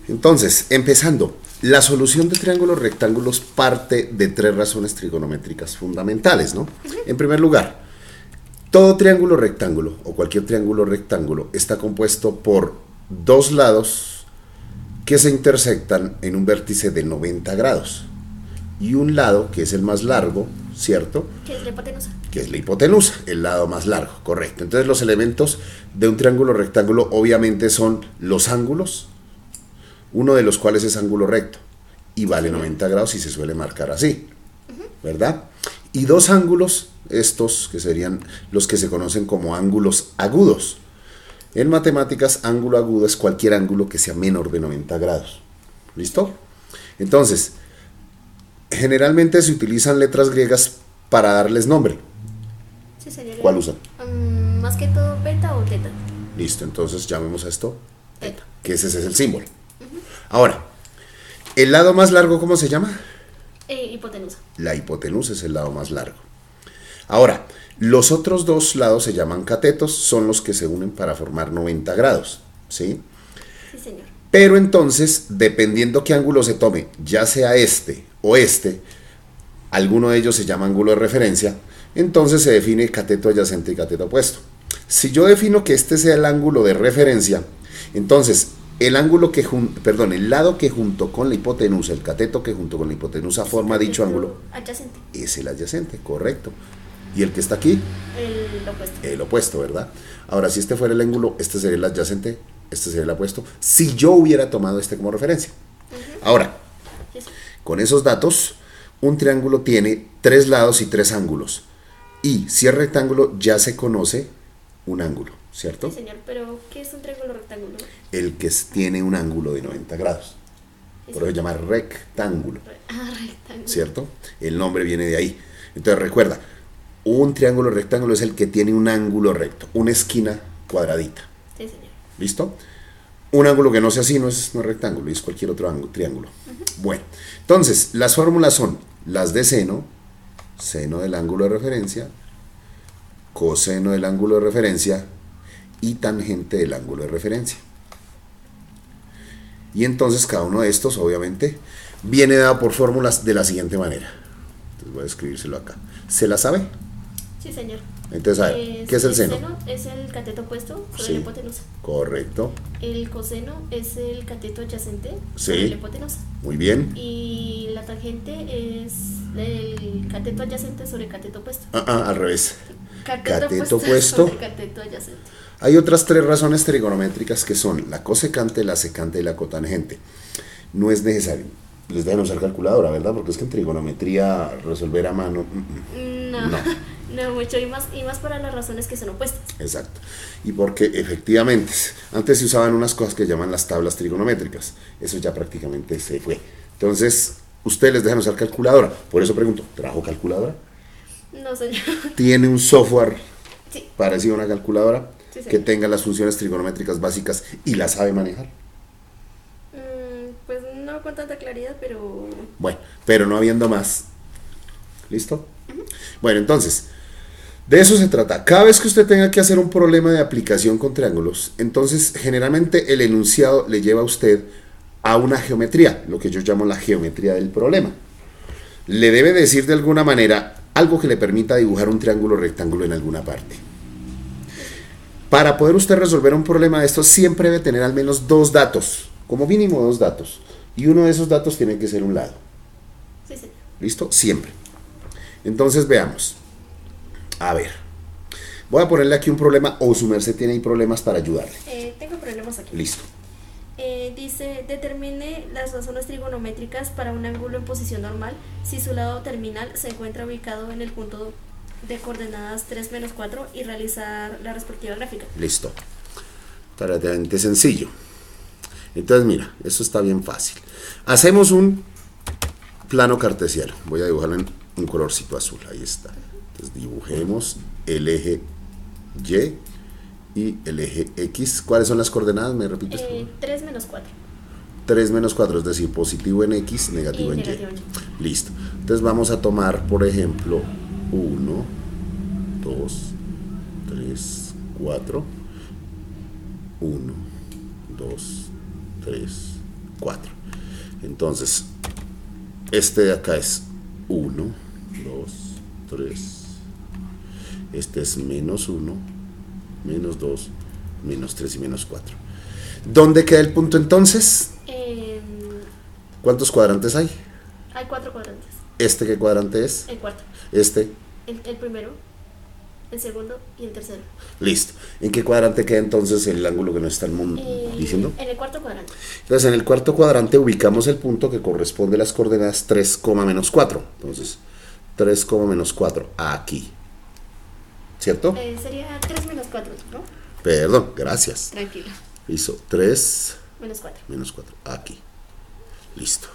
Entonces, empezando, la solución de triángulos rectángulos parte de tres razones trigonométricas fundamentales, ¿no? En primer lugar, todo triángulo rectángulo o cualquier triángulo rectángulo está compuesto por dos lados que se intersectan en un vértice de 90 grados y un lado que es el más largo, ¿cierto? Que es la hipotenusa. Que es la hipotenusa, el lado más largo, correcto. Entonces los elementos de un triángulo rectángulo obviamente son los ángulos, uno de los cuales es ángulo recto y vale 90 grados y se suele marcar así, ¿verdad? Y dos ángulos, estos que serían los que se conocen como ángulos agudos. En matemáticas, ángulo agudo es cualquier ángulo que sea menor de 90 grados. ¿Listo? Entonces, generalmente se utilizan letras griegas para darles nombre. Sí, señor. ¿Cuál usan? Más que todo beta o teta. Listo, entonces llamemos a esto Teta. que ese es el símbolo. Ahora, ¿el lado más largo cómo se llama? Hipotenusa. La hipotenusa es el lado más largo. Ahora, los otros dos lados se llaman catetos, son los que se unen para formar 90 grados, ¿sí? Sí, señor. Pero entonces, dependiendo qué ángulo se tome, ya sea este o este, alguno de ellos se llama ángulo de referencia, entonces se define cateto adyacente y cateto opuesto. Si yo defino que este sea el ángulo de referencia, entonces el lado que junto con la hipotenusa, el cateto que junto con la hipotenusa forma dicho ángulo, Adyacente. es el adyacente, correcto. Y el que está aquí, El opuesto. el opuesto, ¿verdad? Ahora, si este fuera el ángulo, este sería el adyacente, este sería el opuesto, si yo hubiera tomado este como referencia. Ahora, Yes. con esos datos, un triángulo tiene tres lados y tres ángulos. Y si es rectángulo, ya se conoce un ángulo, ¿cierto? Sí, señor. Pero, ¿qué es un triángulo rectángulo? El que tiene un ángulo de 90 grados. Sí, Por eso se llama rectángulo, rectángulo. ¿cierto? El nombre viene de ahí. Entonces recuerda, un triángulo rectángulo es el que tiene un ángulo recto, una esquina cuadradita. Sí, señor. ¿Listo? Un ángulo que no sea así no es rectángulo, es cualquier otro ángulo, triángulo. Bueno, entonces las fórmulas son las de seno, seno del ángulo de referencia, coseno del ángulo de referencia y tangente del ángulo de referencia. Y entonces cada uno de estos, obviamente, viene dado por fórmulas de la siguiente manera. Entonces voy a escribírselo acá. ¿Se la sabe? Sí, señor. Entonces, a ver, ¿qué es el seno? Es el cateto opuesto sobre Sí. la hipotenusa. Correcto. El coseno es el cateto adyacente Sí. sobre la hipotenusa. Muy bien. Y la tangente es el cateto adyacente sobre el cateto opuesto. Al revés. Cateto opuesto. sobre cateto adyacente. Hay otras tres razones trigonométricas que son la cosecante, la secante y la cotangente. No es necesario. Les deben usar calculadora, ¿verdad? Porque es que en trigonometría resolver a mano. No, no mucho. Y más para las razones que son opuestas. Exacto. Y porque efectivamente, antes se usaban unas cosas que llaman las tablas trigonométricas. Eso ya prácticamente se fue. Entonces, ustedes les dejan usar calculadora. Por eso pregunto, ¿trajo calculadora? No, señor. ¿Tiene un software Sí. parecido a una calculadora Sí, que señor. tenga las funciones trigonométricas básicas y la sabe manejar? Pues no con tanta claridad, pero... Bueno, pero no habiendo más. ¿Listo? Bueno, entonces, de eso se trata. Cada vez que usted tenga que hacer un problema de aplicación con triángulos, entonces generalmente el enunciado le lleva a usted a una geometría, lo que yo llamo la geometría del problema. Le debe decir de alguna manera algo que le permita dibujar un triángulo rectángulo en alguna parte. Para poder usted resolver un problema de estos, siempre debe tener al menos dos datos, como mínimo dos datos. Y uno de esos datos tiene que ser un lado. Sí, señor. ¿Listo? Siempre. Entonces veamos. A ver. Voy a ponerle aquí un problema, o su merced tiene ahí problemas para ayudarle. Tengo problemas aquí. Listo. Dice, determine las razones trigonométricas para un ángulo en posición normal si su lado terminal se encuentra ubicado en el punto de coordenadas 3 menos 4 y realizar la respectiva gráfica. Listo. Relativamente sencillo. Entonces mira, esto está bien fácil. Hacemos un plano cartesiano. Voy a dibujarlo en un colorcito azul. Ahí está. Entonces dibujemos el eje Y y el eje X. ¿Cuáles son las coordenadas? ¿Me repites? 3 menos 4. 3 menos 4, es decir, positivo en X, negativo en Y. negativo en Y. Listo. Entonces vamos a tomar, por ejemplo, 1, 2, 3, 4. 1, 2, 3, 4. Entonces, este de acá es 1, 2, 3. Este es menos 1, menos 2, menos 3 y menos 4. ¿Dónde queda el punto entonces? ¿Cuántos cuadrantes hay? Hay 4 cuadrantes. ¿Este qué cuadrante es? El cuarto. Este. El primero, el segundo y el tercero. Listo. ¿En qué cuadrante queda entonces el ángulo que nos están diciendo? En el cuarto cuadrante. Entonces, en el cuarto cuadrante ubicamos el punto que corresponde a las coordenadas 3, menos 4. Entonces, 3, menos 4, aquí. ¿Cierto? Sería 3 menos 4, ¿no? Perdón, gracias. Tranquilo. Hizo 3 Menos 4. menos 4, aquí. Listo.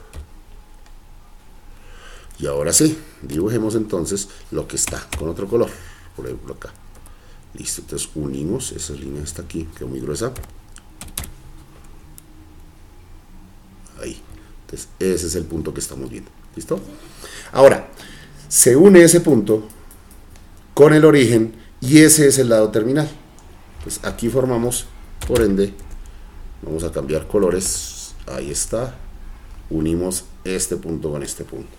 Y ahora sí, dibujemos entonces lo que está con otro color. Por ejemplo, acá. Listo, entonces unimos, esa línea está aquí, quedó muy gruesa. Ahí. Entonces, ese es el punto que estamos viendo. ¿Listo? Ahora, se une ese punto con el origen y ese es el lado terminal. Pues aquí formamos, por ende, vamos a cambiar colores. Ahí está. Unimos este punto con este punto.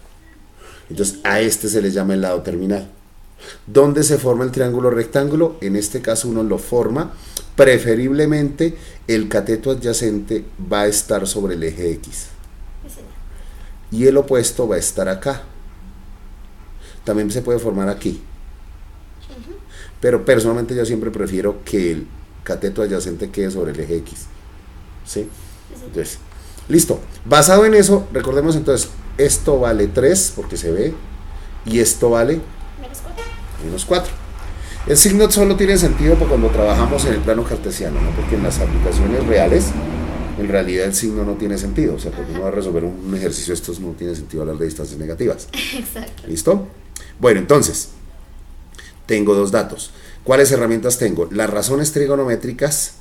Entonces, a este se le llama el lado terminal. ¿Dónde se forma el triángulo rectángulo? En este caso uno lo forma, preferiblemente el cateto adyacente va a estar sobre el eje X. Y el opuesto va a estar acá. También se puede formar aquí. Pero personalmente yo siempre prefiero que el cateto adyacente quede sobre el eje X. ¿Sí? Entonces, listo. Basado en eso, recordemos entonces, esto vale 3 porque se ve, y esto vale menos 4. El signo solo tiene sentido para cuando trabajamos en el plano cartesiano, ¿no? Porque en las aplicaciones reales, en realidad el signo no tiene sentido. O sea, porque uno va a resolver un ejercicio, estos no tiene sentido hablar de distancias negativas. Exacto. ¿Listo? Bueno, entonces, tengo dos datos. ¿Cuáles herramientas tengo? Las razones trigonométricas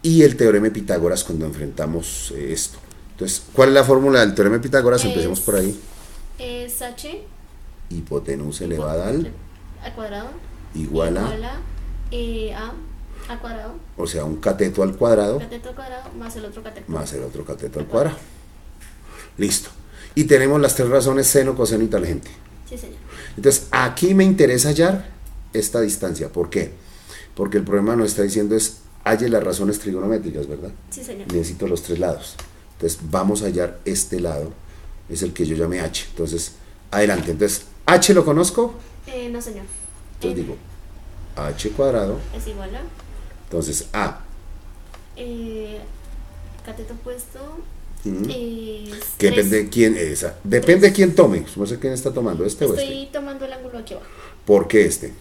y el teorema de Pitágoras cuando enfrentamos esto. Entonces, ¿cuál es la fórmula del teorema de Pitágoras? Empecemos por ahí. Es h hipotenusa elevada al cuadrado igual a a cuadrado, o sea, un cateto al cuadrado más el otro cateto al cuadrado. Listo. Y tenemos las tres razones: seno, coseno y tangente. Sí, señor. Entonces, aquí me interesa hallar esta distancia. ¿Por qué? Porque el problema nos está diciendo es halle las razones trigonométricas, ¿verdad? Sí, señor. Necesito los tres lados. Entonces, vamos a hallar este lado, es el que yo llamé h. Entonces, adelante. Entonces, h lo conozco. No, señor. Entonces digo, h cuadrado es igual a. Entonces, a. Cateto opuesto. Que depende de quién es. Depende de quién tome. No sé quién está tomando, este o este. Estoy tomando el ángulo aquí abajo. ¿Por qué este?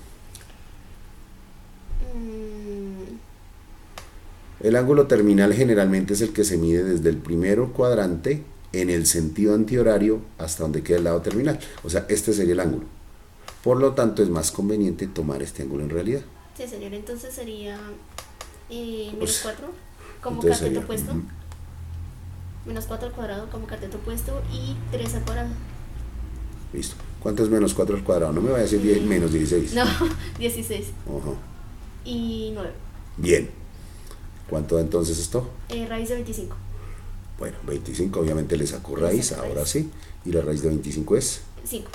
El ángulo terminal generalmente es el que se mide desde el primer cuadrante en el sentido antihorario hasta donde queda el lado terminal. O sea, este sería el ángulo. Por lo tanto, es más conveniente tomar este ángulo en realidad. Sí, señor. Entonces sería menos 4 como entonces cateto sería, opuesto. Menos 4 al cuadrado como cateto opuesto y 3 al cuadrado. Listo. ¿Cuánto es menos 4 al cuadrado? No me va a decir menos 16. No, 16. Ajá. Y 9. Bien. ¿Cuánto da entonces esto? Raíz de 25. Bueno, 25 obviamente le saco raíz, ahora sí. Y la raíz de 25 es 5.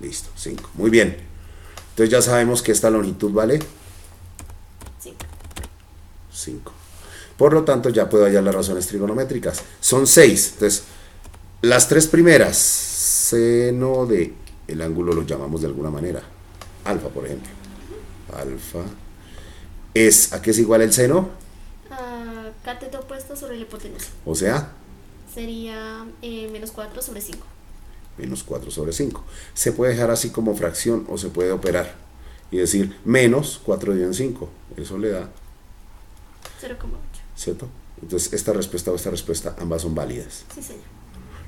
Listo, 5. Muy bien. Entonces ya sabemos que esta longitud vale 5. Por lo tanto, ya puedo hallar las razones trigonométricas. Son 6. Entonces, las tres primeras, seno de el ángulo lo llamamos de alguna manera. Alfa, por ejemplo. Alfa es, ¿a qué es igual el seno? Cateto opuesto sobre la hipotenusa. O sea, sería menos 4 sobre 5. Menos 4 sobre 5. Se puede dejar así como fracción o se puede operar y decir menos 4 dividido en 5. Eso le da 0,8. ¿Cierto? Entonces, esta respuesta o esta respuesta, ambas son válidas. Sí, señor.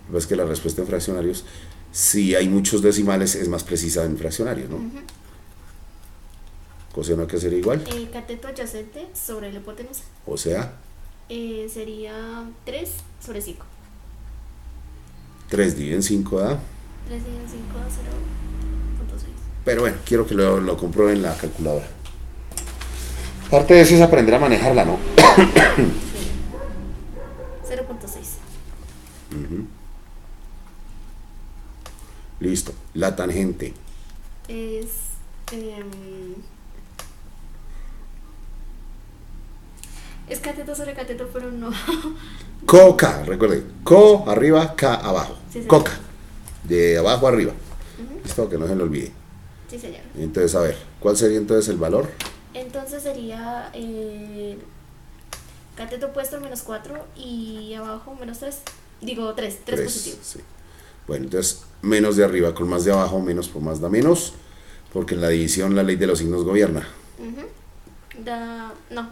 Lo que es que la respuesta en fraccionarios, si hay muchos decimales, es más precisa en fraccionarios, ¿no? Coseno, ¿qué sería igual? Cateto adyacente sobre la hipotenusa. O sea, sería 3 sobre 5. 3 dividido en 5 da 3 dividido en 5 da 0,6. Pero bueno, quiero que lo comprueben en la calculadora. Parte de eso es aprender a manejarla, ¿no? 0.6. Ujú. Listo. La tangente. Es... em, es cateto sobre cateto, pero no. Coca, recuerde. Co arriba, K abajo. Sí, señor. Coca. De abajo arriba. Ujú. Listo, que no se lo olvide. Sí, señor. Entonces, a ver, ¿cuál sería entonces el valor? Entonces sería cateto opuesto menos 4 y abajo menos 3. Digo 3 Tres, positivo. sí. Bueno, entonces, menos de arriba con más de abajo, menos por más da menos, porque en la división la ley de los signos gobierna. Ujú. No,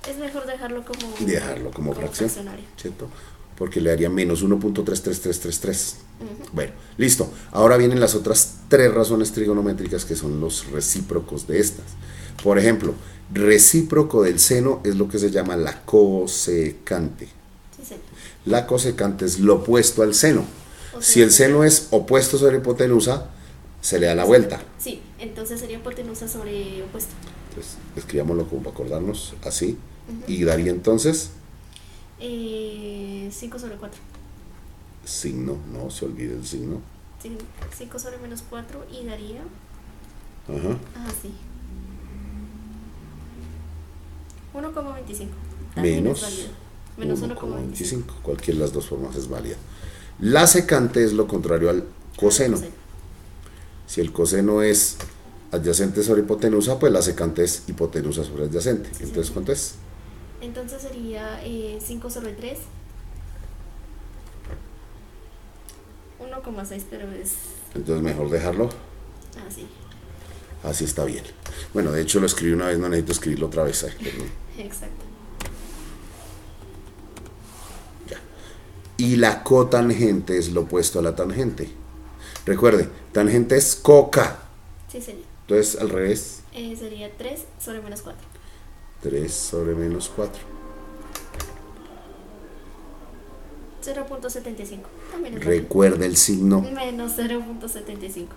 es mejor dejarlo como, Dejarlo como fracción, fraccionario. ¿cierto? Porque le haría menos 1.33333. Ujú. Bueno, listo. Ahora vienen las otras tres razones trigonométricas que son los recíprocos de estas. Por ejemplo, recíproco del seno es lo que se llama la cosecante. Sí, señor. La cosecante es lo opuesto al seno. O Si sea, el seno es opuesto sobre hipotenusa, se le da la vuelta. Sí, entonces sería hipotenusa sobre opuesto. Entonces, escribámoslo como para acordarnos, así. Ujú. Y daría entonces 5 sobre 4. signo, no se olvide el signo. 5 sobre menos 4 y daría... Ajá. sí. 1,25. También Menos es válido. Menos 1,25. 1,25. Cualquiera de las dos formas es válida. La secante es lo contrario al coseno. Si el coseno es adyacente sobre hipotenusa, pues la secante es hipotenusa sobre adyacente. Sí, Entonces, sí. ¿cuánto es? Entonces sería 5 sobre 3. 1,6, pero es Entonces, mejor dejarlo. así. Así está bien. Bueno, de hecho lo escribí una vez, no necesito escribirlo otra vez. Perdón. Exacto. Ya. Y la cotangente es lo opuesto a la tangente. Recuerde, tangente es coca. Sí, señor. Entonces, al revés, Sería 3 sobre menos 4. 3 sobre menos 4. 0.75. También es Recuerde el signo. válido. Menos 0.75.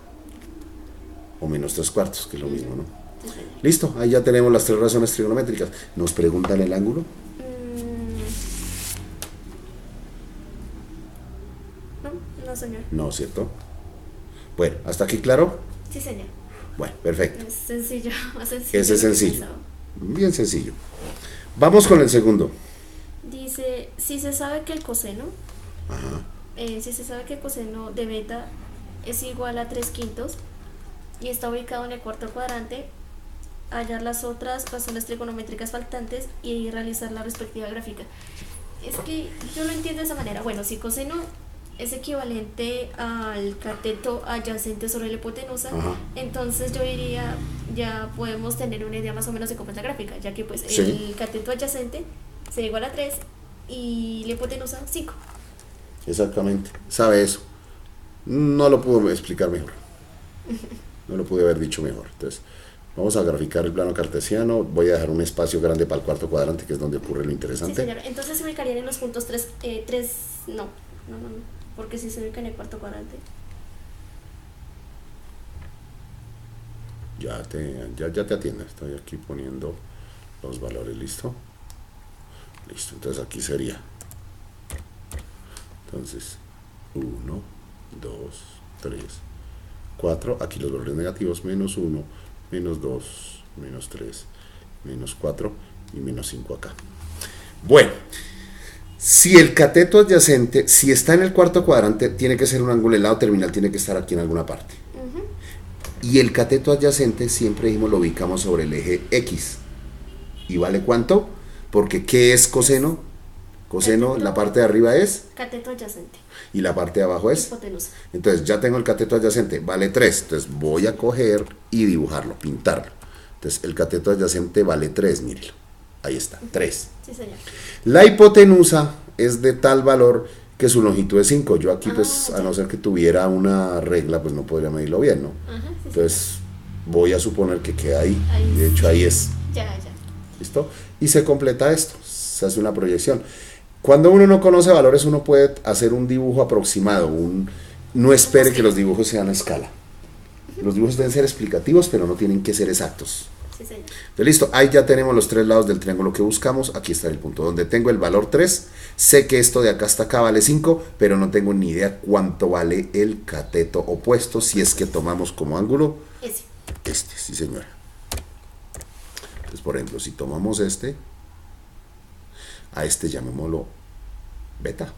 O menos 3 cuartos, que es lo mismo, ¿no? Sí, señor. Listo, ahí ya tenemos las tres razones trigonométricas. ¿Nos preguntan el ángulo? No, señor. No, ¿cierto? Bueno, ¿hasta aquí claro? Sí, señor. Bueno, perfecto. Es sencillo. Más sencillo. Ese es de lo que sencillo. pensaba. Bien sencillo. Vamos con el segundo. Dice, si se sabe que el coseno, Ajá. si se sabe que el coseno de beta es igual a 3/5 y está ubicado en el cuarto cuadrante, hallar las otras razones trigonométricas faltantes y realizar la respectiva gráfica. Es que yo lo entiendo de esa manera. Bueno, si coseno es equivalente al cateto adyacente sobre la hipotenusa, Ajá. entonces yo diría, ya podemos tener una idea más o menos de cómo es la gráfica, ya que pues Sí. el cateto adyacente sería igual a 3 y la hipotenusa 5. Exactamente. Sabe eso. No lo pude explicar mejor. No lo pude haber dicho mejor. Entonces, vamos a graficar el plano cartesiano. Voy a dejar un espacio grande para el cuarto cuadrante, que es donde ocurre lo Sí, interesante. señor. Entonces se ubicarían en los puntos 3, no, porque si se ubica en el cuarto cuadrante. Ya te atiendo. Estoy aquí poniendo los valores. ¿Listo? Listo. Entonces aquí sería. Entonces, 1, 2, 3, 4. Aquí los valores negativos. Menos 1, menos 2, menos 3, menos 4 y menos 5 acá. Bueno. Si el cateto adyacente, si está en el cuarto cuadrante, tiene que ser un ángulo, el lado terminal tiene que estar aquí en alguna parte. Ujú. Y el cateto adyacente siempre dijimos lo ubicamos sobre el eje X. ¿Y vale cuánto? Porque ¿qué es coseno? Coseno, Cateto. la parte de arriba es Cateto adyacente. y la parte de abajo es. Hipotenusa. Entonces ya tengo el cateto adyacente, vale 3. Entonces voy a coger y dibujarlo, pintarlo. Entonces el cateto adyacente vale 3, mírelo. Ahí está, 3. Sí, señor. La hipotenusa es de tal valor que su longitud es 5. Yo aquí, pues, a ya. no ser que tuviera una regla, pues no podría medirlo bien, ¿no? Ajá, sí, Entonces, voy a suponer que queda ahí. Ahí De hecho, ahí es. sí. Ya. ¿Listo? Y se completa esto. Se hace una proyección. Cuando uno no conoce valores, uno puede hacer un dibujo aproximado. No espere que los dibujos sean a escala. Los dibujos deben ser explicativos, pero no tienen que ser exactos. Sí, señor. Entonces, listo, ahí ya tenemos los tres lados del triángulo que buscamos. Aquí está el punto donde tengo el valor 3, Sé que esto de acá hasta acá vale 5, pero no tengo ni idea cuánto vale el cateto opuesto si es que tomamos como ángulo este, sí señora. Entonces, por ejemplo, si tomamos este, a este llamémoslo beta.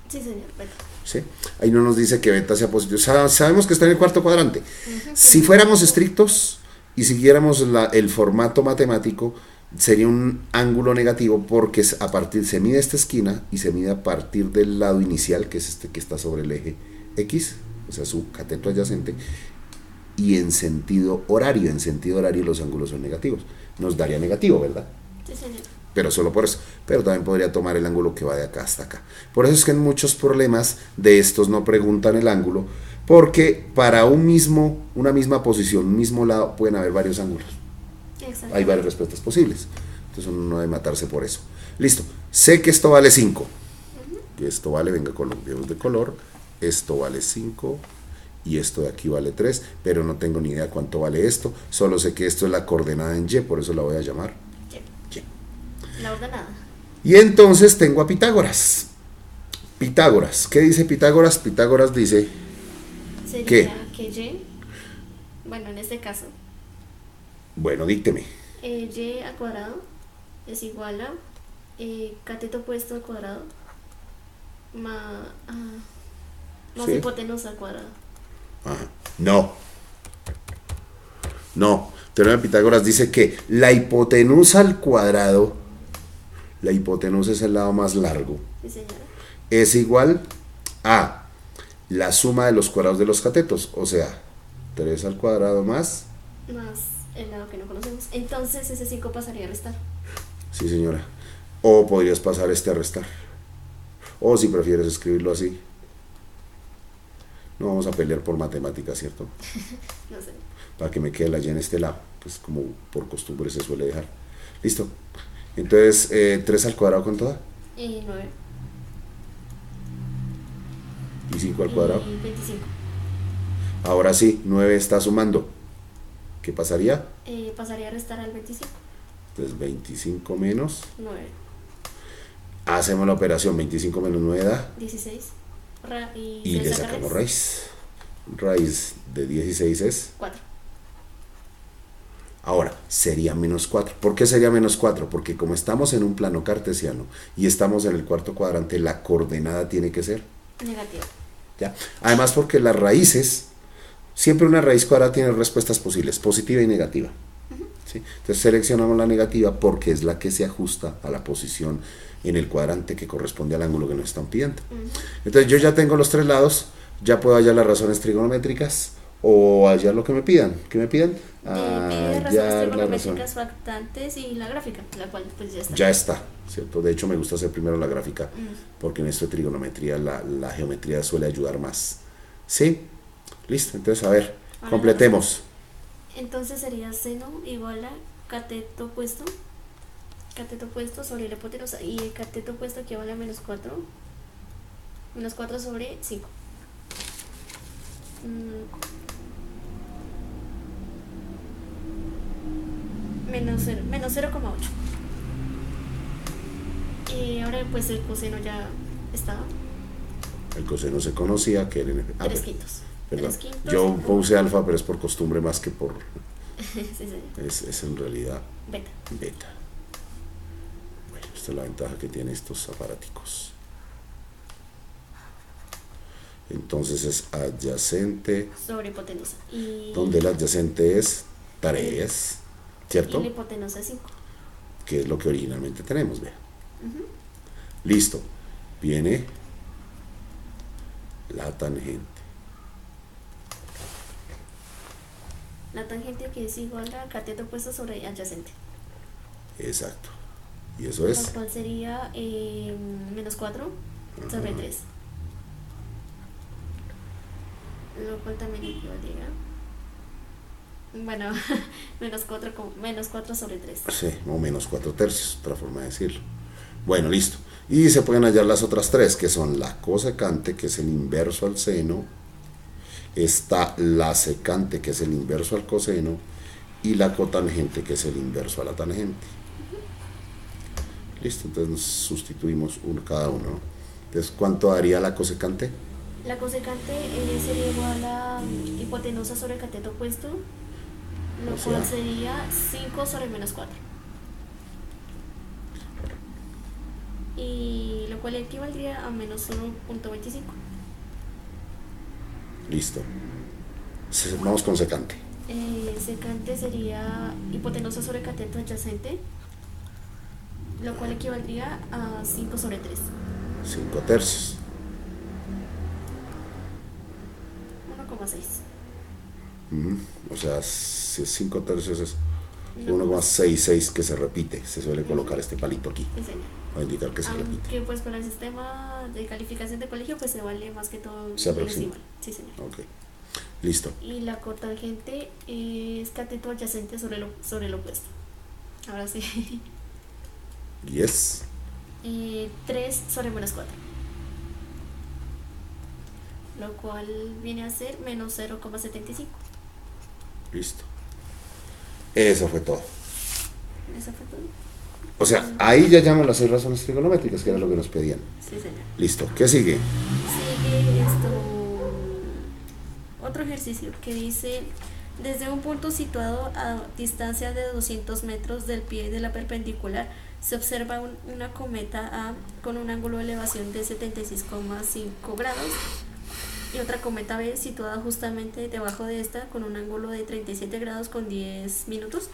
Sí, señor, beta. ¿Sí? Ahí no nos dice que beta sea positivo. Sabemos que está en el cuarto cuadrante. Si fuéramos estrictos y siguiéramos el formato matemático, sería un ángulo negativo porque se mide esta esquina y se mide a partir del lado inicial, que es este que está sobre el eje X, o sea, su cateto adyacente, y en sentido horario los ángulos son negativos. Nos daría negativo, ¿verdad? Sí, señor. Pero solo por eso. Pero también podría tomar el ángulo que va de acá hasta acá. Por eso es que en muchos problemas de estos no preguntan el ángulo, porque para una misma posición, un mismo lado, pueden haber varios ángulos. Hay varias respuestas posibles. Entonces uno no debe matarse por eso. Listo. Sé que esto vale 5. Que esto vale, venga, cambiemos de color. Esto vale 5. Y esto de aquí vale 3. Pero no tengo ni idea cuánto vale esto. Solo sé que esto es la coordenada en Y. Por eso la voy a llamar Y. La ordenada. Y entonces tengo a Pitágoras. Pitágoras. ¿Qué dice Pitágoras? Pitágoras dice... Sería que Y... Bueno, en este caso... Bueno, dícteme. Y al cuadrado es igual a cateto opuesto al cuadrado más ¿Sí? hipotenusa al cuadrado. Ajá. No. Teorema de Pitágoras dice que la hipotenusa al cuadrado, la hipotenusa es el lado más largo, Sí, señora. es igual a la suma de los cuadrados de los catetos, o sea, 3 al cuadrado más el lado que no conocemos. Entonces ese 5 pasaría a restar. Sí, señora. O podrías pasar este a restar. O si prefieres escribirlo así. No vamos a pelear por matemáticas, ¿cierto? No sé. Para que me quede la Y en este lado, pues como por costumbre se suele dejar. Listo. Entonces, 3 al cuadrado, ¿cuánto da? 9. ¿Y 5 al cuadrado? 25. Ahora sí, 9 está sumando. ¿Qué pasaría? Pasaría a restar al 25. Entonces 25 menos 9. Hacemos la operación. 25 menos 9 da 16. Y le sacamos raíz. Raíz de 16 es 4. Ahora, sería menos 4. ¿Por qué sería menos 4? Porque como estamos en un plano cartesiano y estamos en el cuarto cuadrante, la coordenada tiene que ser negativa. ¿Ya? Además, porque las raíces, siempre una raíz cuadrada tiene respuestas posibles, positiva y negativa. ¿Sí? Entonces seleccionamos la negativa porque es la que se ajusta a la posición en el cuadrante que corresponde al ángulo que nos están pidiendo. Entonces yo ya tengo los tres lados, ya puedo hallar las razones trigonométricas o hallar lo que me pidan. ¿Qué me pidan? Pide razones trigonométricas faltantes y la gráfica, la cual pues ya está. Ya está, ¿cierto? De hecho me gusta hacer primero la gráfica porque en esto de trigonometría la geometría suele ayudar más. ¿Sí? Listo, entonces a ver, ahora completemos. Entonces sería seno igual a cateto opuesto sobre la hipotenusa, y el cateto opuesto equivale a menos 4 sobre 5. Menos 0,8. Y ahora pues el coseno ya está. El coseno se conocía que era 3 quintos. Perdón. Yo puse alfa, pero es por costumbre más que por... Sí, sí. Es en realidad beta. Bueno, esta es la ventaja que tienen estos aparaticos. Entonces es adyacente sobre hipotenusa. Donde el adyacente es 3, ¿cierto? Y la hipotenusa es 5. Que es lo que originalmente tenemos, vea. Listo. Viene la tangente. La tangente que es igual a cateto opuesto sobre adyacente. Exacto. Y eso es. Lo cual sería menos 4 sobre 3. Lo cual también equivaldría. Bueno, menos 4 sobre 3. Sí, o menos 4 tercios, otra forma de decirlo. Bueno, listo. Y se pueden hallar las otras tres, que son la cosecante, que es el inverso al seno. Está la secante, que es el inverso al coseno, y la cotangente, que es el inverso a la tangente. Listo, entonces nos sustituimos uno cada uno, ¿no? Entonces, ¿cuánto daría la cosecante? La cosecante sería igual a hipotenusa sobre cateto opuesto, lo O sea, cual sería 5 sobre menos 4. Y lo cual equivaldría a menos 1.25. listo. Vamos con secante. Secante sería hipotenusa sobre cateto adyacente, lo cual equivaldría a 5 sobre 3. 5 tercios. 1,6. O sea, si es 5 tercios es 1,6. 1,66 que se repite. Se suele colocar este palito aquí. Sí, señor. Va a indicar que se repite. Aunque pues para el sistema de calificación de colegio pues se vale más que todo Se el aproxima. decimal. Sí, señor. Ok. Listo. Y la cotangente es cateto adyacente sobre lo opuesto. Ahora sí. Yes. 3 sobre menos 4. Lo cual viene a ser menos 0,75. Listo. Eso fue todo. Eso fue todo. O sea, ahí ya llaman las 6 razones trigonométricas, que era lo que nos pedían. Sí, señor. Listo. ¿Qué sigue? Sigue otro ejercicio que dice: desde un punto situado a distancia de 200 metros del pie de la perpendicular se observa una cometa A con un ángulo de elevación de 76,5 grados y otra cometa B situada justamente debajo de esta con un ángulo de 37 grados con 10 minutos.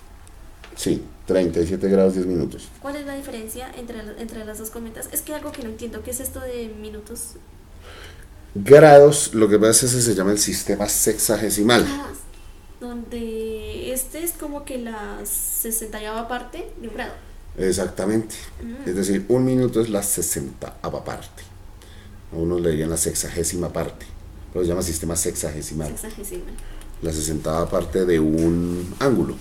Sí, 37 grados 10 minutos. ¿Cuál es la diferencia entre las dos cometas? Es que algo que no entiendo, ¿qué es esto de minutos? Grados, lo que pasa es que se llama el sistema sexagesimal. Donde este es como que la 60ª parte de un grado. Exactamente. Es decir, un minuto es la 60ª parte. A unos le dirían la 60ª parte. Pero se llama sistema sexagesimal. Sexagesimal. La 60ª parte de un ángulo.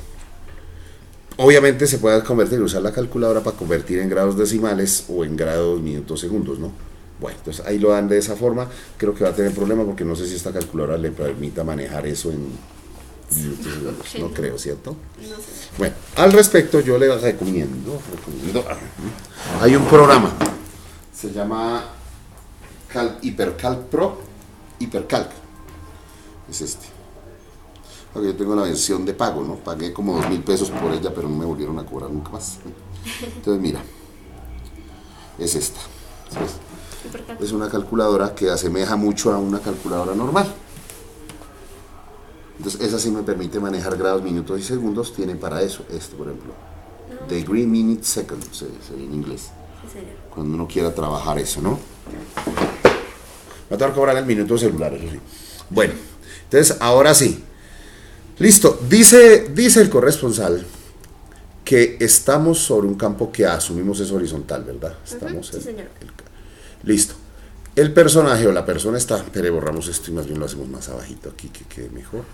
Obviamente se puede convertir, usar la calculadora para convertir en grados decimales o en grados, minutos, segundos, ¿no? Bueno, entonces ahí lo dan de esa forma. Creo que va a tener problema porque no sé si esta calculadora le permita manejar eso en minutos, segundos. No creo, ¿cierto? No sé. Bueno, al respecto yo le recomiendo, hay un programa, se llama Hipercalc Pro, Hipercalc, es este. Porque yo tengo la versión de pago, ¿no? Pagué como 2.000 pesos por ella, pero no me volvieron a cobrar nunca más. Entonces mira, es esta. ¿Sabes? Es una calculadora que asemeja mucho a una calculadora normal. Entonces esa sí me permite manejar grados, minutos y segundos. Tiene para eso esto, por ejemplo. Degree, minute, second, se dice en inglés. Cuando uno quiera trabajar eso, ¿no? Va a tener que cobrar el minuto celular, eso sí. Bueno, entonces ahora sí. Listo, dice el corresponsal que estamos sobre un campo que asumimos es horizontal, ¿verdad? Estamos sí, señor. Listo. El personaje o la persona está, pero borramos esto y más bien lo hacemos más abajito aquí que quede mejor.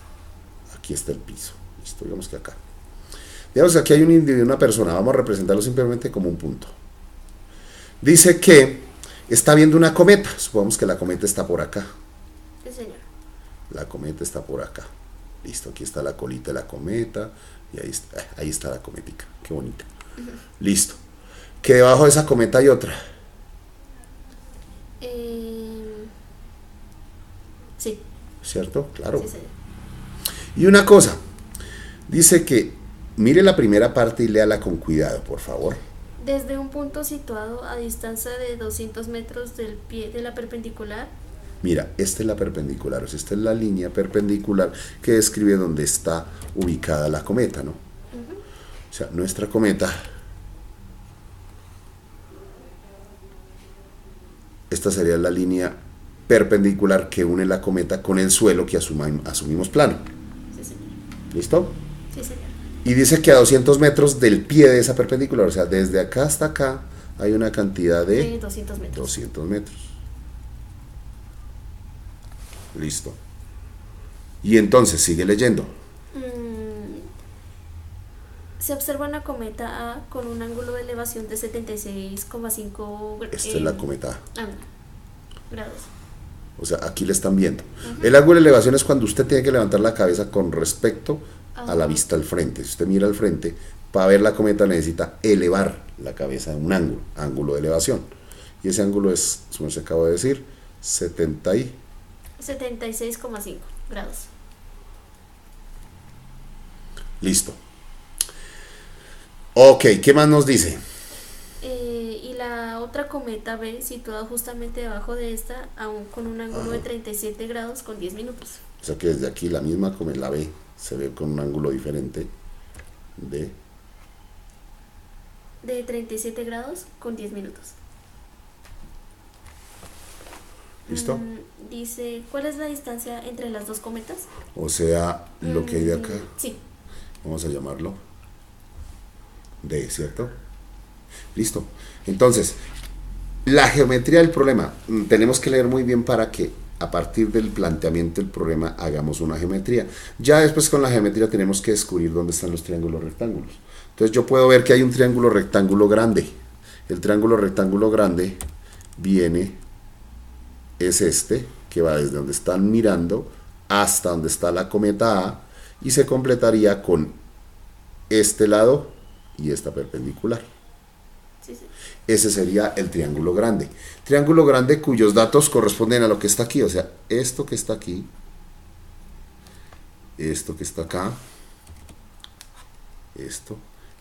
Aquí está el piso. Listo, digamos que acá. Digamos que aquí hay un individuo, una persona, vamos a representarlo simplemente como un punto. Dice que está viendo una cometa, supongamos que la cometa está por acá. Sí, señor. La cometa está por acá. Listo, aquí está la colita de la cometa y ahí está la cometica, qué bonita. Listo. Que debajo de esa cometa hay otra. Sí. ¿Cierto? Claro. Sí, señor. Y una cosa, dice que mire la primera parte y léala con cuidado, por favor. Desde un punto situado a distancia de 200 metros del pie de la perpendicular. Mira, esta es la perpendicular, o sea, esta es la línea perpendicular que describe dónde está ubicada la cometa, ¿no? O sea, nuestra cometa, esta sería la línea perpendicular que une la cometa con el suelo que asumimos plano. Sí, señor. ¿Listo? Sí, señor. Y dice que a 200 metros del pie de esa perpendicular, o sea, desde acá hasta acá, hay una cantidad de 200 metros. 200 metros. Listo. Y entonces, sigue leyendo. Se observa una cometa A con un ángulo de elevación de 76,5 grados. Esta es la cometa A. Grados. O sea, aquí le están viendo. El ángulo de elevación es cuando usted tiene que levantar la cabeza con respecto a la vista al frente. Si usted mira al frente, Para ver la cometa necesita elevar la cabeza en un ángulo de elevación. Y ese ángulo es, como se acaba de decir, 76,5 grados. Listo. Ok, ¿qué más nos dice? Y la otra cometa B, situada justamente debajo de esta, aún con un ángulo de 37 grados con 10 minutos. O sea que desde aquí la misma cometa, la B, se ve con un ángulo diferente de 37 grados con 10 minutos. ¿Listo? Dice, ¿cuál es la distancia entre las dos cometas? O sea, lo que hay de acá, Sí. vamos a llamarlo D, ¿cierto? Listo. Entonces, la geometría del problema, tenemos que leer muy bien para que a partir del planteamiento del problema hagamos una geometría. Ya después con la geometría tenemos que descubrir dónde están los triángulos rectángulos. Entonces yo puedo ver que hay un triángulo rectángulo grande. El triángulo rectángulo grande es este, que va desde donde están mirando hasta donde está la cometa A, y se completaría con este lado y esta perpendicular. Sí, sí. Ese sería el triángulo grande. Triángulo grande cuyos datos corresponden a lo que está aquí, o sea, esto que está aquí, esto que está acá, esto,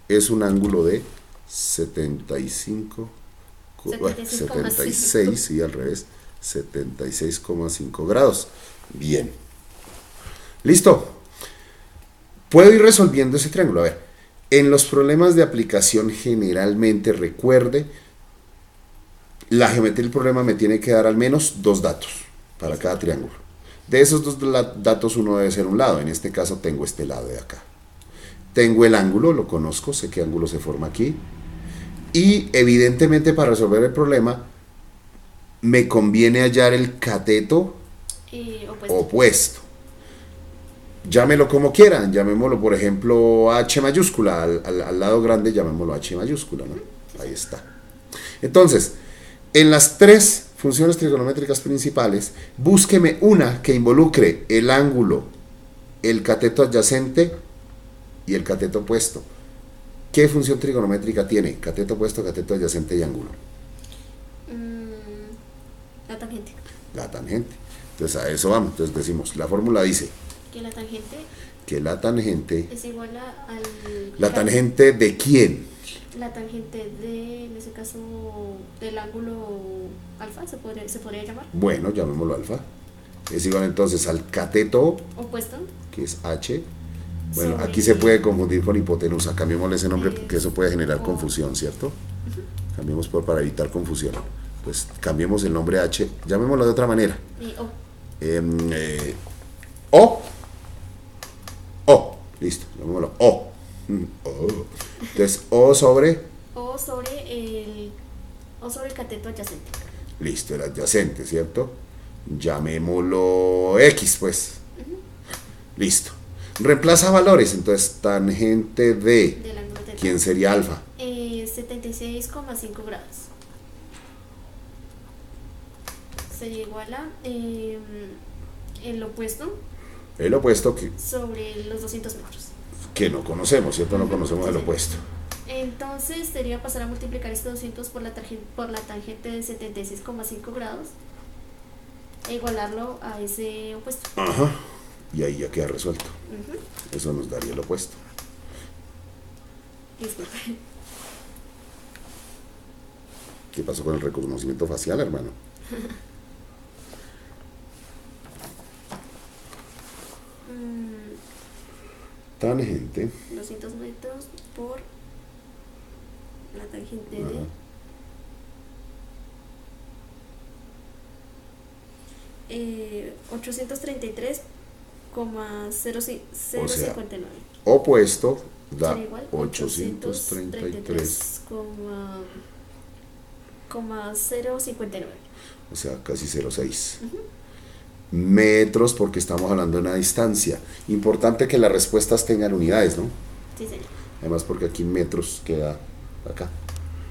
es un ángulo de 76, y al revés, 76,5 grados. Bien. Listo. Puedo ir resolviendo ese triángulo. A ver. En los problemas de aplicación generalmente, recuerde, la geometría del problema me tiene que dar al menos 2 datos para cada triángulo. De esos 2 datos uno debe ser un lado, en este caso tengo este lado de acá. Tengo el ángulo, lo conozco, sé qué ángulo se forma aquí. Y evidentemente para resolver el problema me conviene hallar el cateto opuesto. Llámelo como quieran, llamémoslo por ejemplo H mayúscula, al lado grande llamémoslo H mayúscula, ¿no? Ahí está. Entonces, en las 3 funciones trigonométricas principales, búsqueme una que involucre el ángulo, el cateto adyacente y el cateto opuesto. ¿Qué función trigonométrica tiene? Cateto opuesto, cateto adyacente y ángulo. La tangente. La tangente. Entonces a eso vamos. Entonces decimos, la fórmula dice que la tangente es igual al... ¿La tangente de quién? La tangente de, en ese caso, del ángulo alfa, se podría llamar. Bueno, llamémoslo alfa. Es igual entonces al cateto opuesto, que es H. Bueno, aquí se puede confundir con hipotenusa. Cambiémosle ese nombre porque eso puede generar confusión, ¿cierto? Cambiemos para evitar confusión. Pues cambiemos el nombre H, llamémoslo de otra manera. O. Listo, llamémoslo O. Entonces, O sobre el cateto adyacente. Listo, el adyacente, ¿cierto? Llamémoslo X, pues. Listo. Reemplaza valores, entonces tangente de ¿quién sería alfa? 76,5 grados. Sería igual a el opuesto. El opuesto que sobre los 200 metros. Que no conocemos, ¿cierto? No conocemos el opuesto. Entonces sería pasar a multiplicar este 200 por la tangente de 76,5 grados e igualarlo a ese opuesto. Ajá. Y ahí ya queda resuelto. Eso nos daría el opuesto. Disculpe. ¿Qué pasó con el reconocimiento facial, hermano? Tangente 200 metros por la tangente de 833,059. O sea, opuesto da 833,059. O sea, casi 0,6. Metros, porque estamos hablando de una distancia. Importante que las respuestas tengan unidades, ¿no? Sí, señor. Además, porque aquí metros queda acá.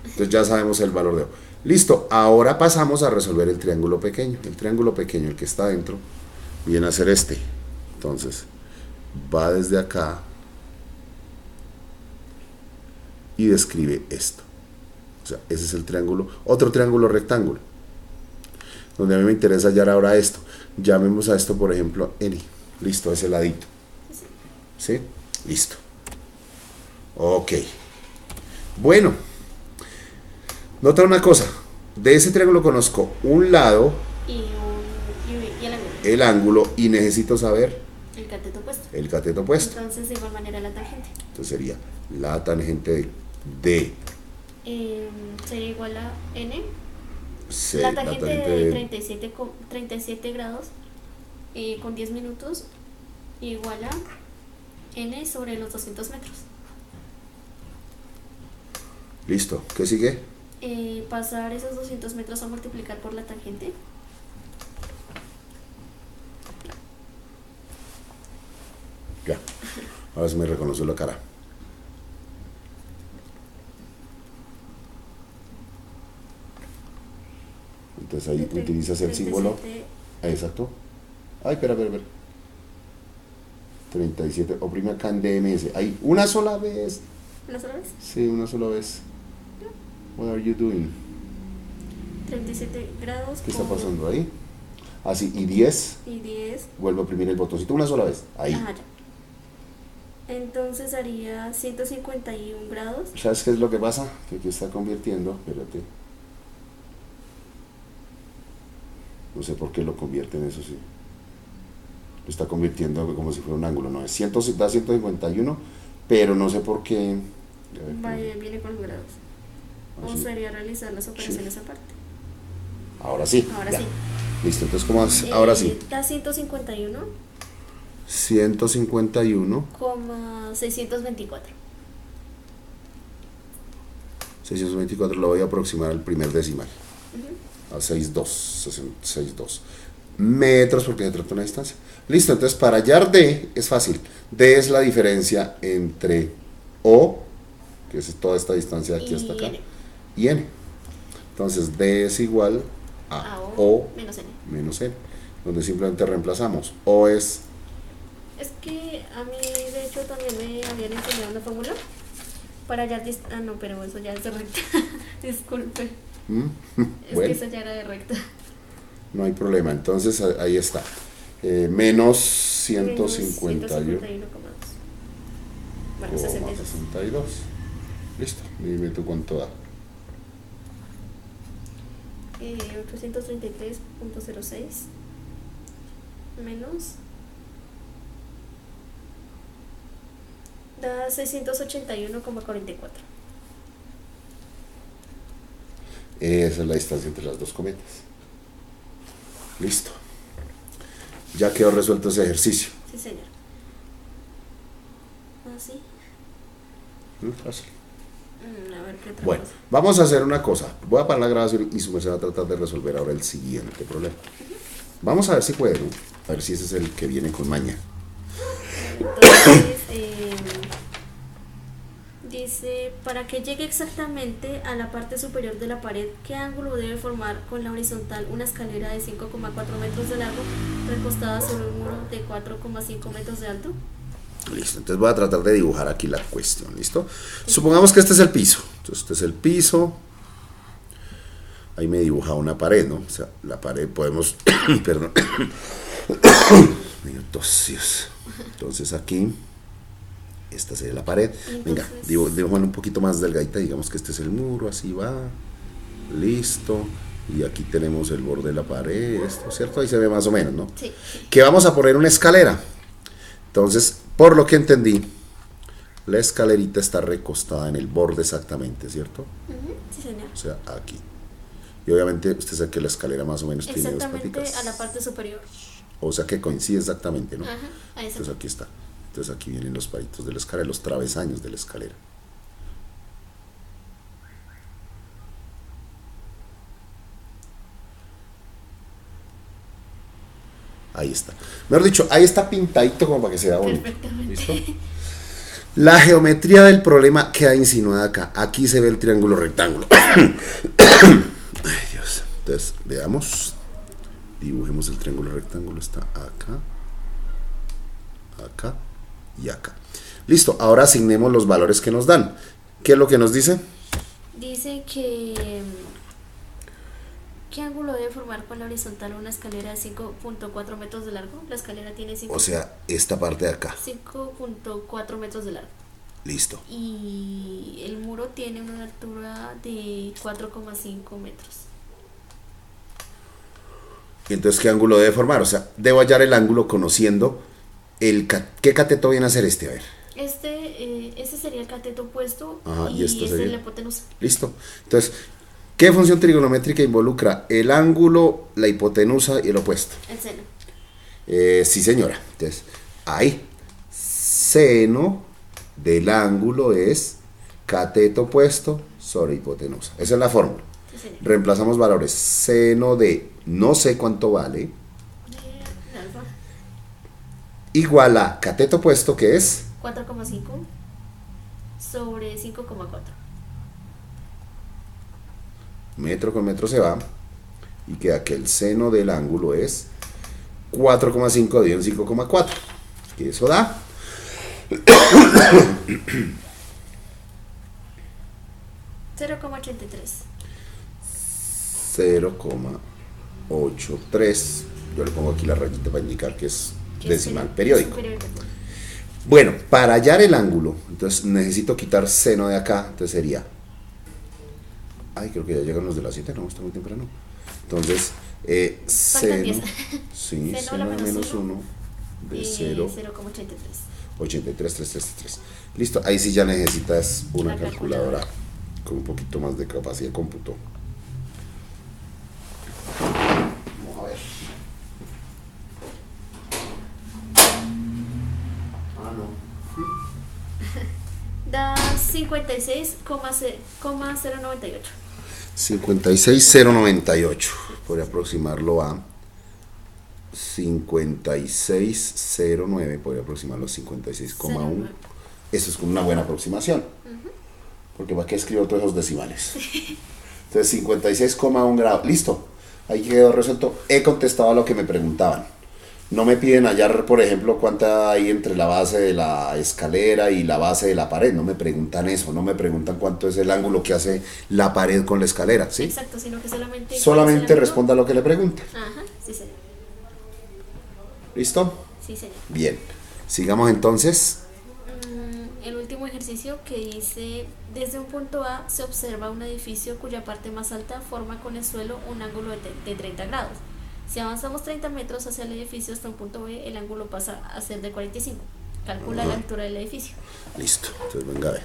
Entonces ya sabemos el valor de O. Listo, ahora pasamos a resolver el triángulo pequeño. El triángulo pequeño, el que está dentro, viene a ser este. Entonces, va desde acá y describe esto. O sea, ese es el triángulo, otro triángulo rectángulo. Donde a mí me interesa hallar ahora esto. Llamemos a esto, por ejemplo, N. Listo, ese ladito. ¿Sí? Listo. Ok. Bueno. Nota una cosa. De ese triángulo conozco un lado. Y el ángulo. El ángulo. Y necesito saber. El cateto opuesto. El cateto opuesto. Entonces, de igual manera, la tangente. Entonces sería la tangente de sería igual a N. C, La tangente de 37 grados con 10 minutos igual a N sobre los 200 metros. Listo. ¿Qué sigue? Pasar esos 200 metros a multiplicar por la tangente. Ya. Ahora se me reconoció la cara. Entonces ahí utilizas el símbolo. Exacto. Ay, espera. 37. Oprime acá en DMS. Ahí, una sola vez. ¿Una sola vez? Sí, una sola vez. What are you doing? 37 grados. ¿Qué está pasando ahí? Así, y 10. Y 10. Vuelvo a oprimir el botoncito una sola vez. Ahí. Ajá, ya. Entonces haría 151 grados. ¿Sabes qué es lo que pasa? Que aquí está convirtiendo. Espérate. No sé por qué lo convierte en eso, sí. Lo está convirtiendo como si fuera un ángulo. No, es 100, da 151, pero no sé por qué. Vaya, viene con los grados. O Así. sería realizar las operaciones aparte. Ahora sí. Ahora ya. sí. Listo, entonces ¿cómo haces? Ahora sí. Da 151, 151, 624. 624 lo voy a aproximar al primer decimal. Ujú. A 6,2 metros porque se trata de una distancia. Listo, entonces para hallar D es fácil. D es la diferencia entre O, que es toda esta distancia de aquí hasta acá, N. y N. Entonces D es igual a O menos N, donde simplemente reemplazamos. O es... Es que a mí de hecho también me habían enseñado una fórmula para hallar no, pero eso ya es de recta. Disculpe. Es Bueno, que eso ya era de recta. no hay problema, entonces ahí está. Menos 151,62. Bueno, 62. Listo, dime tú cuánto da. 833.06 menos da 681,44. Esa es la distancia entre las dos cometas. Listo. Ya quedó resuelto ese ejercicio. Sí, señor. ¿Así? Fácil. A ver qué otra Bueno, cosa. vamos a hacer una cosa. Voy a parar la grabación y su merced va a tratar de resolver ahora el siguiente problema. Vamos a ver si puede, ¿no? A ver si ese es el que viene con maña. Entonces, dice, para que llegue exactamente a la parte superior de la pared, ¿qué ángulo debe formar con la horizontal una escalera de 5,4 metros de largo recostada sobre un muro de 4,5 metros de alto? Listo, entonces voy a tratar de dibujar aquí la cuestión, ¿listo? Supongamos que este es el piso. Entonces este es el piso. Ahí me dibuja una pared, ¿no? O sea, la pared podemos... Perdón. Dios. Entonces aquí... Esta sería la pared. Venga, dibujando un poquito más delgadita. Digamos que este es el muro, así va. Listo. Y aquí tenemos el borde de la pared, esto, ¿cierto? Ahí se ve más o menos, ¿no? Sí. Que vamos a poner una escalera. Entonces, por lo que entendí, la escalerita está recostada en el borde exactamente, ¿cierto? Sí, señor. O sea, aquí. Y obviamente usted sabe que la escalera más o menos tiene dos Exactamente paticas. a la parte superior. O sea que coincide exactamente, ¿no? Ajá, ahí está. Entonces aquí está. Entonces aquí vienen los palitos de la escalera, los travesaños de la escalera. Ahí está. Mejor dicho, ahí está pintadito como para que se vea bonito. Perfectamente. ¿Listo? La geometría del problema queda insinuada acá. Aquí se ve el triángulo rectángulo. Ay, Dios. Entonces, veamos. Dibujemos el triángulo rectángulo. Está acá, acá y acá. Listo. Ahora asignemos los valores que nos dan. ¿Qué es lo que nos dice? Dice que ¿qué ángulo debe formar con la horizontal una escalera de 5.4 metros de largo? La escalera tiene O sea, esta parte de acá. 5.4 metros de largo. Listo. Y el muro tiene una altura de 4,5 metros. Entonces, ¿qué ángulo debe formar? O sea, debo hallar el ángulo conociendo ¿qué cateto viene a ser este? A ver. Este sería el cateto opuesto. Ajá, y esto este sería es la hipotenusa. Listo. Entonces, ¿qué función trigonométrica involucra el ángulo, la hipotenusa y el opuesto? El seno. Sí, señora. Entonces, ahí. Seno del ángulo es cateto opuesto sobre hipotenusa. Esa es la fórmula. Sí, señor. Reemplazamos valores. Seno de no sé cuánto vale Alfa. igual a cateto opuesto, que es 4,5 sobre 5,4. metro con metro se va y queda que el seno del ángulo es 4,5 dividido en 5,4, que eso da 0,83. 0,83. Yo le pongo aquí la rayita para indicar que es Que decimal es periódico. un periódico. Bueno, para hallar el ángulo, entonces necesito quitar seno de acá, entonces sería... Ay, creo que ya llegan los de las 7, no, está muy temprano. Entonces, Faltan 10. seno, sí, Seno seno la de menos menos 1 de 0, 0,83. 83,333. Listo, ahí sí ya necesitas una La calculadora con un poquito más de capacidad de cómputo. Vamos a ver. Ah, no. Da 56,098. 56,098. Podría aproximarlo a 56,09. Podría aproximarlo a 56,1. Eso es como una buena aproximación. Porque ¿para qué escribo todos esos decimales? Entonces 56,1 grados. Listo. Ahí quedó resuelto. He contestado a lo que me preguntaban. No me piden hallar, por ejemplo, cuánta hay entre la base de la escalera y la base de la pared. No me preguntan eso. No me preguntan cuánto es el ángulo que hace la pared con la escalera. ¿Sí? Exacto, sino que solamente Solamente responda a lo que le preguntan. Ajá, sí, señor. ¿Listo? Sí, señor. Bien. Sigamos entonces. El último ejercicio que dice: desde un punto A se observa un edificio cuya parte más alta forma con el suelo un ángulo de 30 grados. Si avanzamos 30 metros hacia el edificio hasta un punto B, el ángulo pasa a ser de 45. Calcula la altura del edificio. Listo. Entonces venga a ver.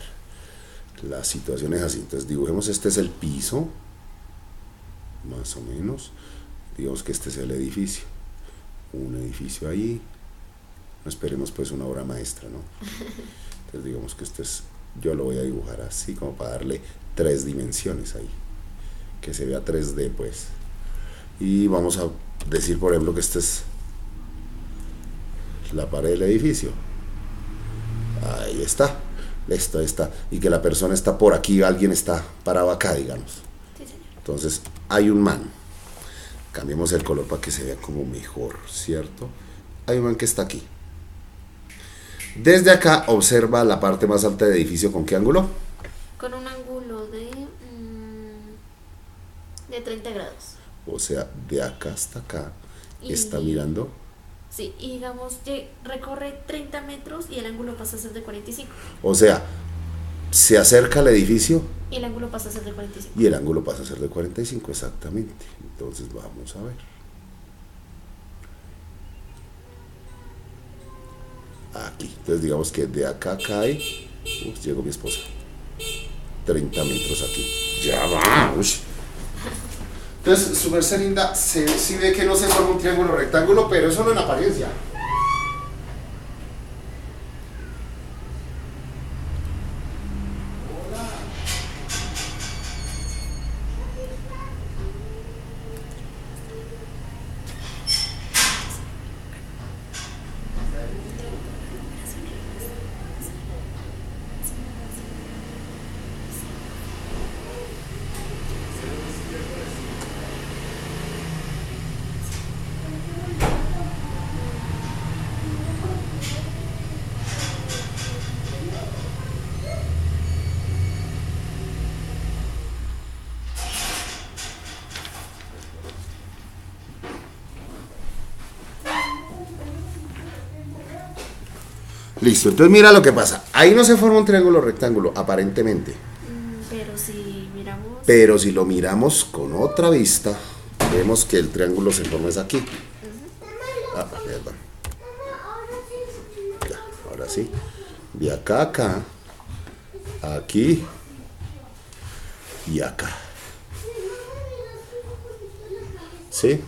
La situación es así. Entonces dibujemos, este es el piso. Más o menos. Digamos que este es el edificio. Un edificio ahí. No esperemos pues una obra maestra, ¿no? Entonces digamos que este es... Yo lo voy a dibujar así como para darle 3 dimensiones ahí. Que se vea 3D pues. Y vamos a decir, por ejemplo, que esta es la pared del edificio. Ahí está. Listo, ahí está. Y que la persona está por aquí, alguien está parado acá, digamos. Sí, señor. Entonces, hay un man. Cambiemos el color para que se vea como mejor, ¿cierto? Hay un man que está aquí. Desde acá observa la parte más alta del edificio. ¿Con qué ángulo? Con un ángulo de 30 grados. O sea, de acá hasta acá Y- está mirando. Sí, y digamos que recorre 30 metros y el ángulo pasa a ser de 45. O sea, se acerca al edificio Y el ángulo pasa a ser de 45. y el ángulo pasa a ser de 45, exactamente. Entonces vamos a ver. Aquí. Entonces digamos que de acá cae. Llegó mi esposa. 30 metros aquí. Ya vamos. Entonces, su merced linda, sí ve que no se forma un triángulo rectángulo, pero eso no en apariencia. Listo, entonces mira lo que pasa. Ahí no se forma un triángulo rectángulo, aparentemente. Pero si miramos... Pero si lo miramos con otra vista, vemos que el triángulo se forma es aquí. Ah, perdón. Ya, ahora sí. De acá a acá, aquí y acá. ¿Sí?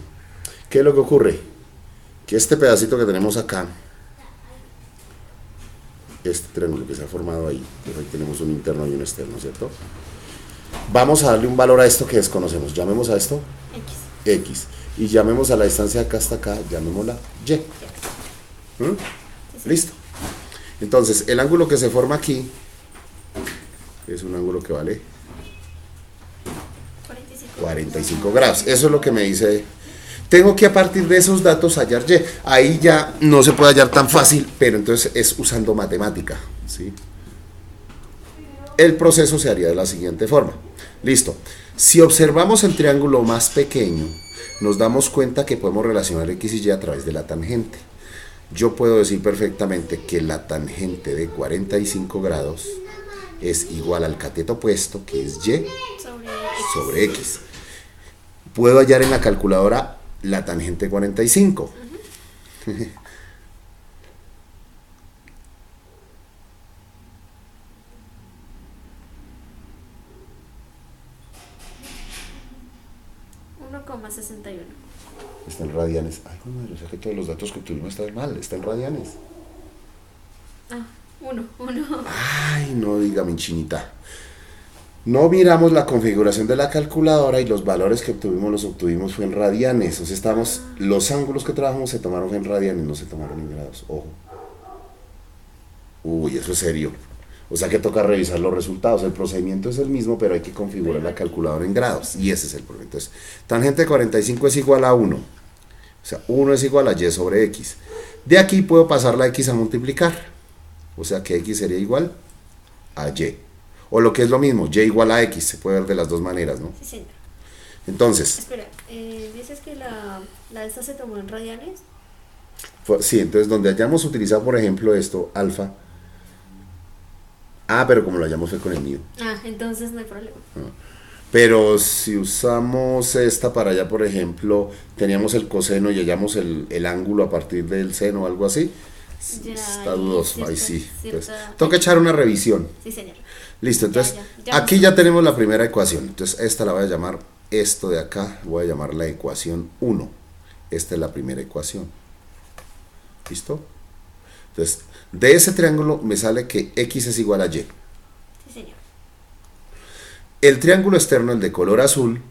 ¿Qué es lo que ocurre? Que este pedacito que tenemos acá, este triángulo que se ha formado ahí, pues ahí tenemos un interno y un externo, ¿cierto? Vamos a darle un valor a esto que desconocemos. Llamemos a esto X. Y llamemos a la distancia de acá hasta acá, llamémosla Y. Listo. Entonces, el ángulo que se forma aquí es un ángulo que vale 45 grados. Eso es lo que me dice. Tengo que a partir de esos datos hallar Y. Ahí ya no se puede hallar tan fácil, pero entonces es usando matemática, ¿sí? El proceso se haría de la siguiente forma. Listo. Si observamos el triángulo más pequeño, nos damos cuenta que podemos relacionar X y Y a través de la tangente. Yo puedo decir perfectamente que la tangente de 45 grados es igual al cateto opuesto, que es Y, sobre X. Puedo hallar en la calculadora la tangente de 45. Está en radianes. Ay, madre, o sea que todos los datos que tuvimos están mal, está en radianes. Uno. Ay, no diga mi chinita. No miramos la configuración de la calculadora y los valores que los obtuvimos fue en radianes. O sea, los ángulos que trabajamos se tomaron en radianes, no se tomaron en grados. Ojo. Uy, eso es serio. O sea que toca revisar los resultados. El procedimiento es el mismo, pero hay que configurar la calculadora en grados. Y ese es el problema. Entonces, tangente de 45 es igual a 1. O sea, 1 es igual a Y sobre X. De aquí puedo pasar la X a multiplicar. O sea que X sería igual a Y. O lo que es lo mismo, Y igual a X. Se puede ver de las dos maneras, ¿no? Sí, señor. Entonces... Espera, ¿dices que la esta se tomó en radianes? Sí, entonces donde hayamos utilizado, por ejemplo, esto, alfa... pero como lo hallamos fue con el mío. Entonces no hay problema. Pero si usamos esta para allá, por ejemplo, teníamos el coseno y hallamos el ángulo a partir del seno o algo así, ya, está dudoso, ahí sí. Cierta... Entonces, tengo que echar una revisión. Sí, señor. Listo, entonces, ya aquí ya tenemos la primera ecuación. Entonces, esta la voy a llamar, esto de acá, voy a llamar la ecuación 1. Esta es la primera ecuación. ¿Listo? Entonces, de ese triángulo me sale que X es igual a Y. Sí, señor. El triángulo externo, el de color azul,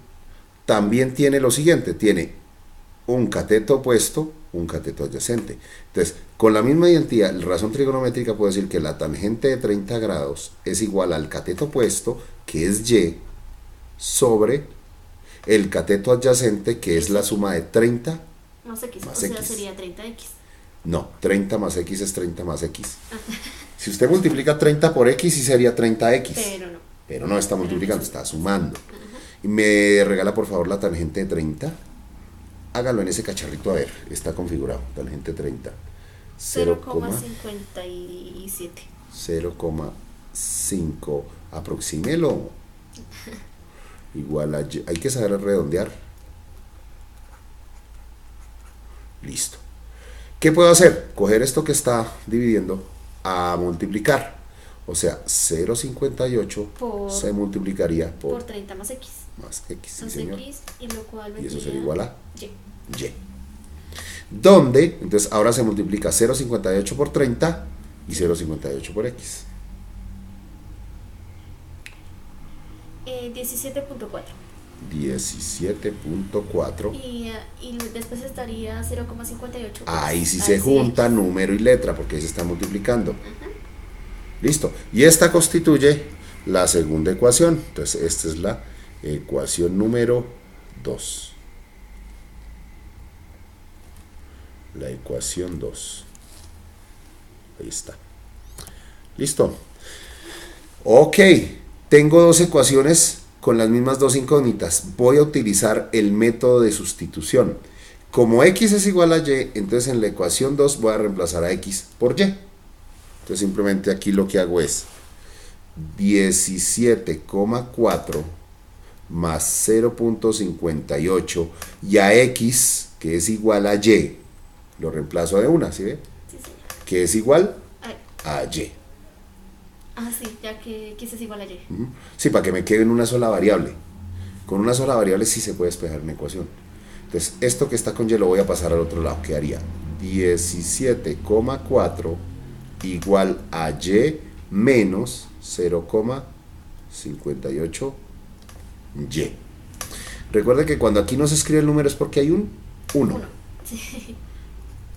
también tiene lo siguiente, tiene un cateto opuesto, un cateto adyacente. Entonces, con la misma identidad, la razón trigonométrica puedo decir que la tangente de 30 grados es igual al cateto opuesto, que es Y, sobre el cateto adyacente, que es la suma de 30 más X. Más o sea, X. sería 30X. No, 30 más X es 30 más X. Si usted multiplica 30 por X, sí sería 30X. Pero no está multiplicando, está sumando. Y me regala por favor la tangente de 30. Hágalo en ese cacharrito, a ver, está configurado. Tangente 30. 0,57. 0,5. Aproxímelo. Igual a Y. Hay que saber redondear. Listo. ¿Qué puedo hacer? Coger esto que está dividiendo a multiplicar. O sea, 0,58 se multiplicaría por 30 más X. Más X, sí, más señor. X, y lo cual Y eso sería igual a Y. Y. Donde, entonces ahora se multiplica 0,58 por 30 y 0,58 por X. 17.4. 17.4. Y después estaría 0,58. Ahí sí se junta número y letra porque ahí se está multiplicando. Listo. Y esta constituye la segunda ecuación. Entonces esta es la ecuación número 2. La ecuación 2. Ahí está. Listo. Ok. Tengo dos ecuaciones con las mismas dos incógnitas. Voy a utilizar el método de sustitución. Como X es igual a Y, entonces en la ecuación 2 voy a reemplazar a X por Y. Entonces simplemente aquí lo que hago es 17,4 más 0.58 y a X, que es igual a Y, lo reemplazo de una, ¿sí ve? Sí, sí. Que es igual Ay. a Y. Ah, sí, ya que X es igual a Y. Ujú. Sí, para que me quede en una sola variable. Con una sola variable sí se puede despejar una ecuación. Entonces, esto que está con Y lo voy a pasar al otro lado. Quedaría 17,4 igual a Y menos 0,58 Y. Recuerda que cuando aquí no se escribe el número es porque hay un 1. Uno. Sí.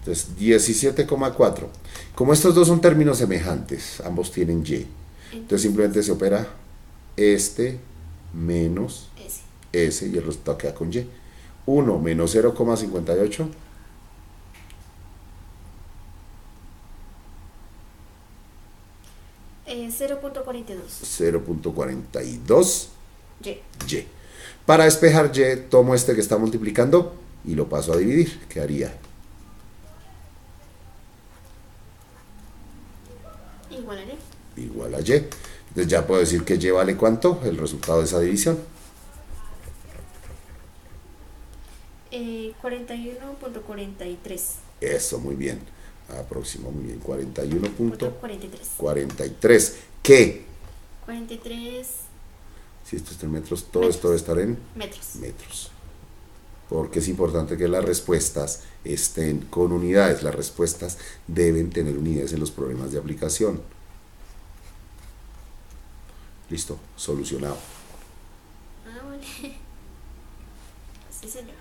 Entonces, 17,4. Como estos dos son términos semejantes, ambos tienen Y. Entonces simplemente se opera este menos S. S y el resultado queda con Y. 1 menos 0,58. 0.42. 0.42 Y. Y. Para despejar Y, tomo este que está multiplicando y lo paso a dividir. Quedaría Igual a Y. igual a Y. Entonces ya puedo decir que Y vale ¿cuánto? El resultado de esa división. 41.43. Eso, muy bien. Aproximo, muy bien. 41.43. 43. ¿Qué? 43 Si esto está en metros, todo esto debe estar en metros. metros. Porque es importante que las respuestas estén con unidades. Las respuestas deben tener unidades en los problemas de aplicación. Listo, solucionado. Ah, vale. Sí, señor.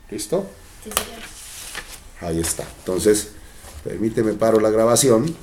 ¿Listo? Sí, señor. Ahí está. Entonces, permíteme paro la grabación.